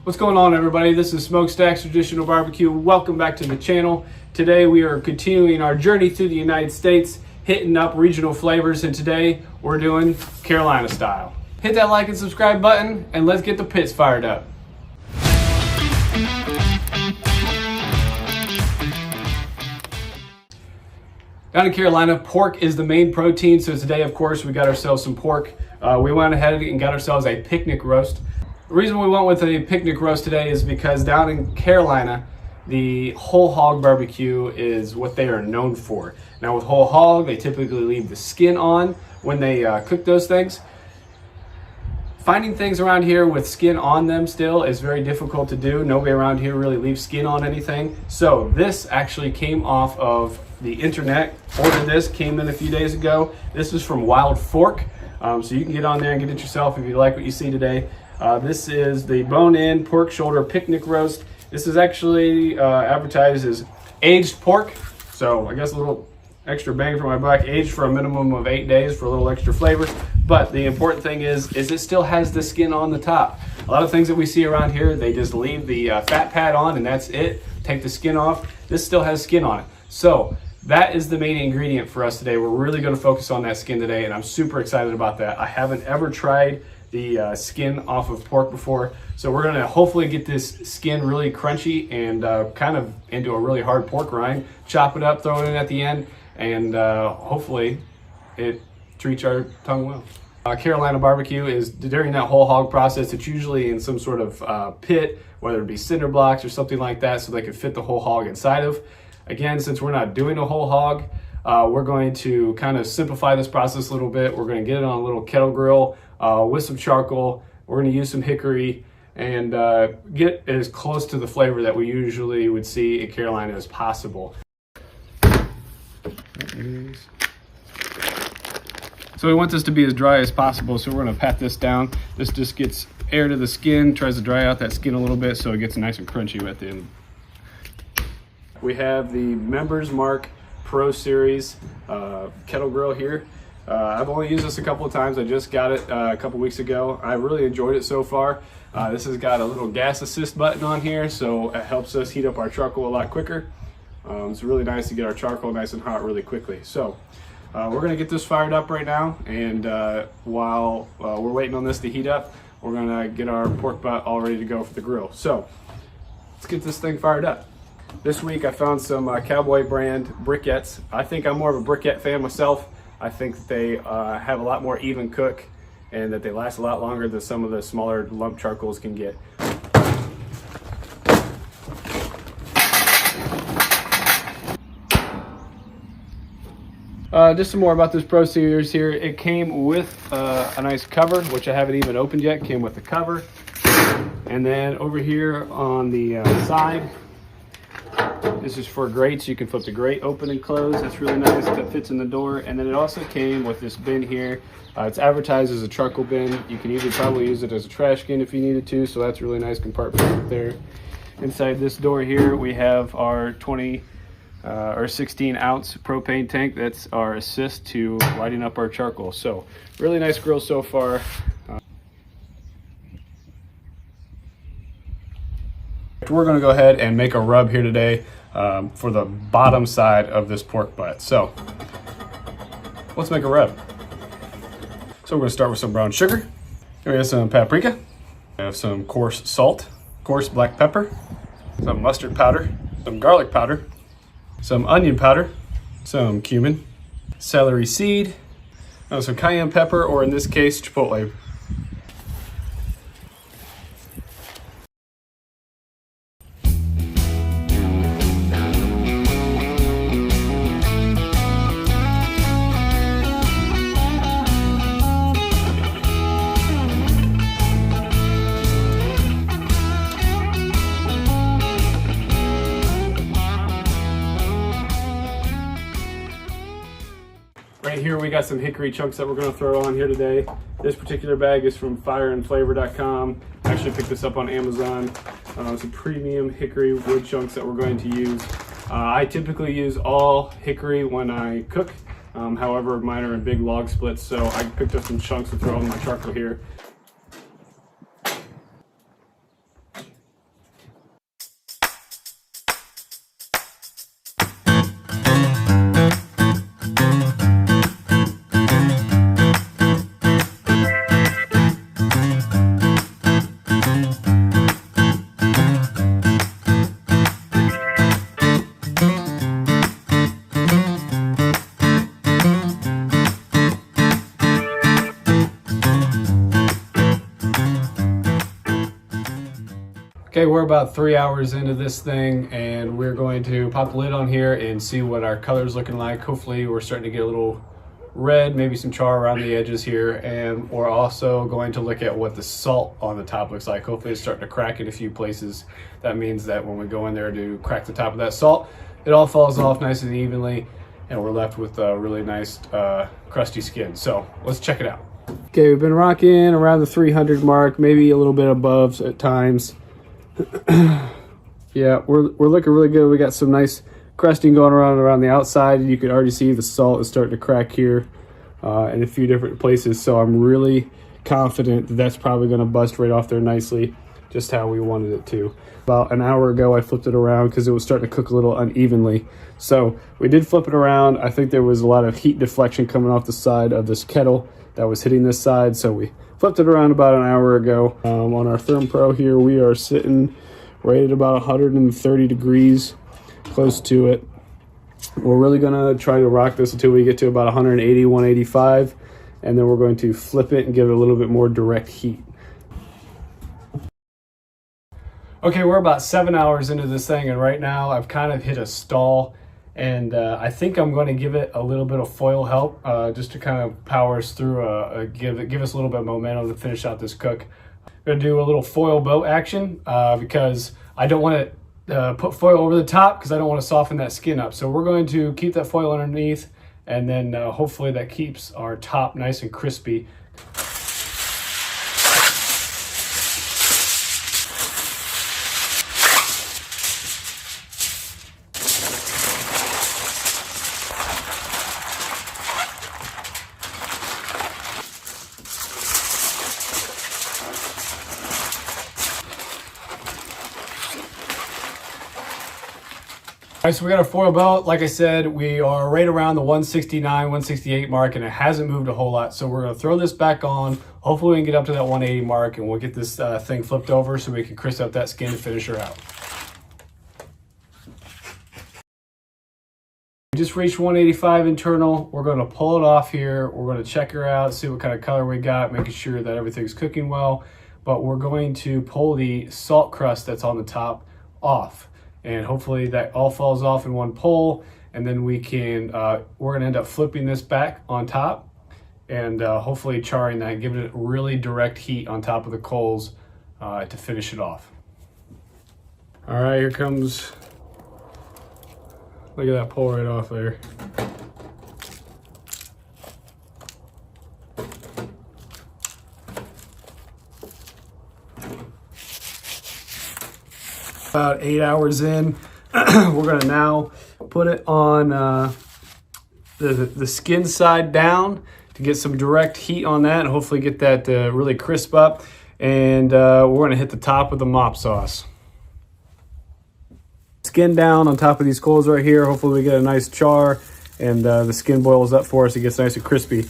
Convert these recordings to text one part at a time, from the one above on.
What's going on, everybody? This is Smokestack's Traditional Barbecue. Welcome back to the channel. Today we are continuing our journey through the United States, hitting up regional flavors, and today we're doing Carolina style. Hit that like and subscribe button, and let's get the pits fired up. Down in Carolina, pork is the main protein, so today, of course, we got ourselves some pork. We went ahead and got ourselves a picnic roast. The reason we went with a picnic roast today is because down in Carolina, the whole hog barbecue is what they are known for. Now with whole hog, they typically leave the skin on when they cook those things. Finding things around here with skin on them still is very difficult to do. Nobody around here really leaves skin on anything. So this actually came off of the internet. Ordered this, came in a few days ago. This is from Wild Fork. So you can get on there and get it yourself if you like what you see today. This is the bone-in pork shoulder picnic roast. This is actually advertised as aged pork. So I guess a little extra bang for my buck, aged for a minimum of 8 days for a little extra flavor. But the important thing is it still has the skin on the top. A lot of things that we see around here, they just leave the fat pad on and that's it. Take the skin off. This still has skin on it. So that is the main ingredient for us today. We're really going to focus on that skin today, and I'm super excited about that. I haven't ever tried the skin off of pork before, so we're going to hopefully get this skin really crunchy and kind of into a really hard pork rind. Chop it up, throw it in at the end, and hopefully it treats our tongue well. Carolina barbecue is during that whole hog process. It's usually in some sort of pit, whether it be cinder blocks or something like that, so they can fit the whole hog inside of. Again, since we're not doing a whole hog, we're going to kind of simplify this process a little bit. We're going to get it on a little kettle grill with some charcoal. We're going to use some hickory and get as close to the flavor that we usually would see in Carolina as possible. So we want this to be as dry as possible, so we're going to pat this down. This just gets air to the skin, tries to dry out that skin a little bit so it gets nice and crunchy at the end. We have the Members Mark Pro Series kettle grill here. I've only used this a couple of times. I just got it a couple weeks ago. I really enjoyed it so far. This has got a little gas assist button on here, so it helps us heat up our charcoal a lot quicker. It's really nice to get our charcoal nice and hot really quickly. So we're gonna get this fired up right now, and while we're waiting on this to heat up, we're gonna get our pork butt all ready to go for the grill. So let's get this thing fired up. This week I found some Cowboy brand briquettes. I think I'm more of a briquette fan myself. I think that they have a lot more even cook and that they last a lot longer than some of the smaller lump charcoals can get. Just some more about this Pro Series here. It came with a nice cover, which I haven't even opened yet. It came with the cover. And then over here on the side, this is for grates. You can flip the grate open and close. That's really nice. That fits in the door. And then it also came with this bin here. It's advertised as a charcoal bin. You can probably use it as a trash can if you needed to. So that's a really nice compartment there. Inside this door here, we have our 16 ounce propane tank. That's our assist to lighting up our charcoal. So really nice grill so far. We're going to go ahead and make a rub here today for the bottom side of this pork butt. So let's make a rub. So we're going to start with some brown sugar. We have some paprika. We have some coarse salt, coarse black pepper, some mustard powder, some garlic powder, some onion powder, some cumin, celery seed, some cayenne pepper, or in this case, chipotle. Right here we got some hickory chunks that we're going to throw on here today. This particular bag is from fireandflavor.com. I actually picked this up on Amazon. Some premium hickory wood chunks that we're going to use. I typically use all hickory when I cook. However, mine are in big log splits, so I picked up some chunks to throw on my charcoal here. Okay, we're about 3 hours into this thing, and we're going to pop the lid on here and see what our color's looking like. Hopefully we're starting to get a little red, maybe some char around the edges here, and we're also going to look at what the salt on the top looks like. Hopefully it's starting to crack in a few places. That means that when we go in there to crack the top of that salt, it all falls off nice and evenly, and we're left with a really nice crusty skin. So let's check it out. Okay, we've been rocking around the 300 mark, maybe a little bit above at times. Yeah, we're looking really good. We got some nice crusting going around the outside, and you can already see the salt is starting to crack here in a few different places. So I'm really confident that that's probably going to bust right off there nicely, just how we wanted it to. About an hour ago I flipped it around because it was starting to cook a little unevenly, so we did flip it around. I think there was a lot of heat deflection coming off the side of this kettle that was hitting this side, so we flipped it around about an hour ago. On our Therm Pro here, we are sitting right at about 130 degrees, close to it. We're really gonna try to rock this until we get to about 180, 185, and then we're going to flip it and give it a little bit more direct heat. Okay, we're about 7 hours into this thing, and right now I've kind of hit a stall, and I think I'm going to give it a little bit of foil help just to kind of power us through, give us a little bit of momentum to finish out this cook. I'm going to do a little foil boat action because I don't want to put foil over the top because I don't want to soften that skin up. So we're going to keep that foil underneath, and then hopefully that keeps our top nice and crispy. All right, so we got our foil belt. Like I said, we are right around the 169, 168 mark, and it hasn't moved a whole lot. So we're gonna throw this back on. Hopefully we can get up to that 180 mark, and we'll get this thing flipped over so we can crisp up that skin and finish her out. We just reached 185 internal. We're gonna pull it off here. We're gonna check her out, see what kind of color we got, making sure that everything's cooking well. But we're going to pull the salt crust that's on the top off. And hopefully that all falls off in one pull, and then we can, we're gonna end up flipping this back on top and hopefully charring that, giving it really direct heat on top of the coals to finish it off. All right, here comes, look at that pull right off there. About 8 hours in, we're gonna now put it on the skin side down to get some direct heat on that and hopefully get that really crisp up. And we're gonna hit the top with the mop sauce. Skin down on top of these coals right here. Hopefully we get a nice char and the skin boils up for us. It gets nice and crispy.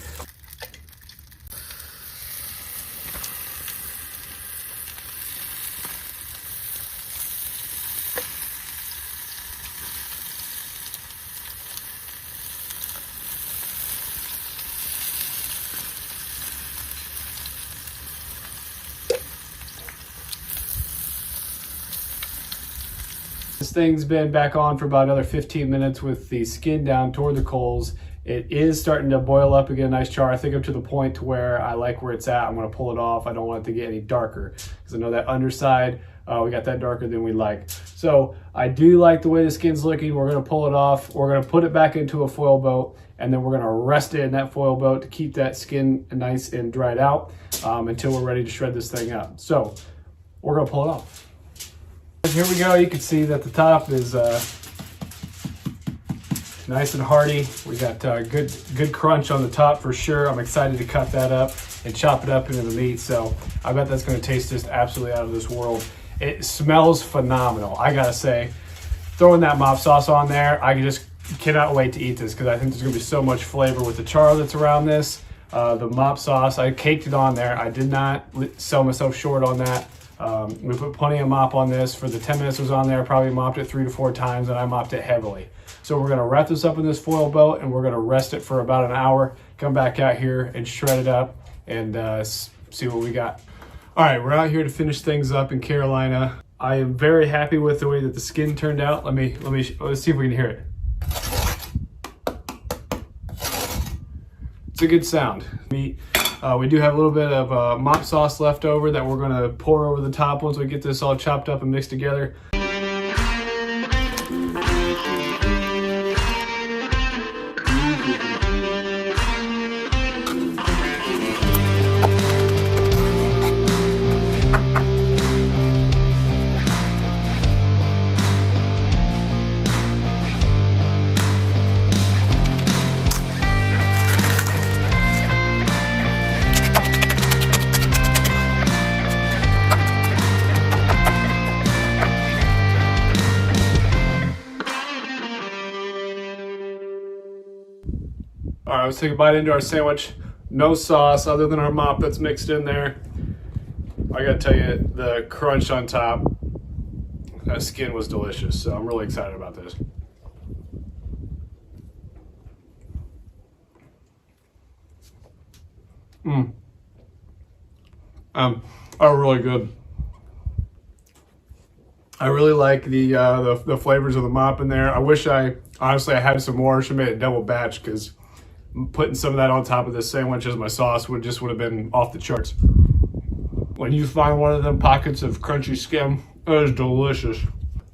This thing's been back on for about another 15 minutes with the skin down toward the coals. It is starting to boil up again, nice char. I think up to the point to where I like where it's at. I'm gonna pull it off. I don't want it to get any darker because I know that underside, we got that darker than we like. So I do like the way the skin's looking. We're gonna pull it off. We're gonna put it back into a foil boat, and then we're gonna rest it in that foil boat to keep that skin nice and dried out until we're ready to shred this thing up. So we're gonna pull it off. Here we go. You can see that the top is nice and hearty. We got good crunch on the top for sure. I'm excited to cut that up and chop it up into the meat. So I bet that's going to taste just absolutely out of this world. It smells phenomenal. I gotta say, throwing that mop sauce on there, I just cannot wait to eat this because I think there's going to be so much flavor with the char that's around this. The mop sauce, I caked it on there. I did not sell myself short on that. We put plenty of mop on this. For the 10 minutes it was on there, I probably mopped it 3 to 4 times, and I mopped it heavily. So we're gonna wrap this up in this foil boat, and we're gonna rest it for about an hour, come back out here and shred it up and see what we got. All right, we're out here to finish things up in Carolina. I am very happy with the way that the skin turned out. Let's see if we can hear it. It's a good sound. We do have a little bit of mop sauce left over that we're gonna pour over the top once we get this all chopped up and mixed together. All right, let's take a bite into our sandwich. No sauce other than our mop that's mixed in there. I gotta tell you, the crunch on top, that skin was delicious. So I'm really excited about this. Are really good. I really like the flavors of the mop in there. I wish I had some more. I should have made a double batch, because putting some of that on top of this sandwich as my sauce would have been off the charts. When you find one of them pockets of crunchy skin, it is delicious.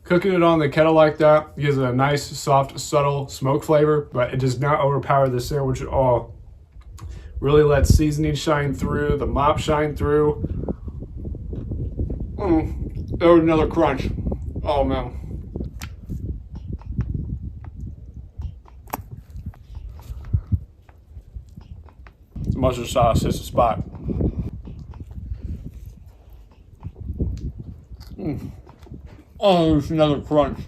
Cooking it on the kettle like that gives it a nice, soft, subtle smoke flavor, but it does not overpower the sandwich at all. Really lets seasoning shine through, the mop shine through. There was another crunch. Oh man. Mustard sauce hits the spot. Oh, there's another crunch.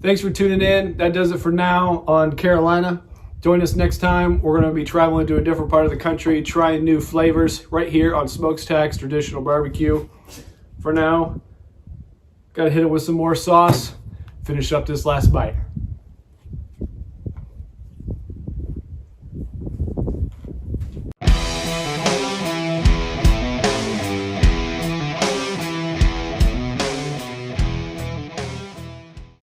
Thanks for tuning in. That does it for now on Carolina. Join us next time. We're going to be traveling to a different part of the country, trying new flavors right here on Smokestack's Traditional Barbecue. For now, got to hit it with some more sauce. Finish up this last bite.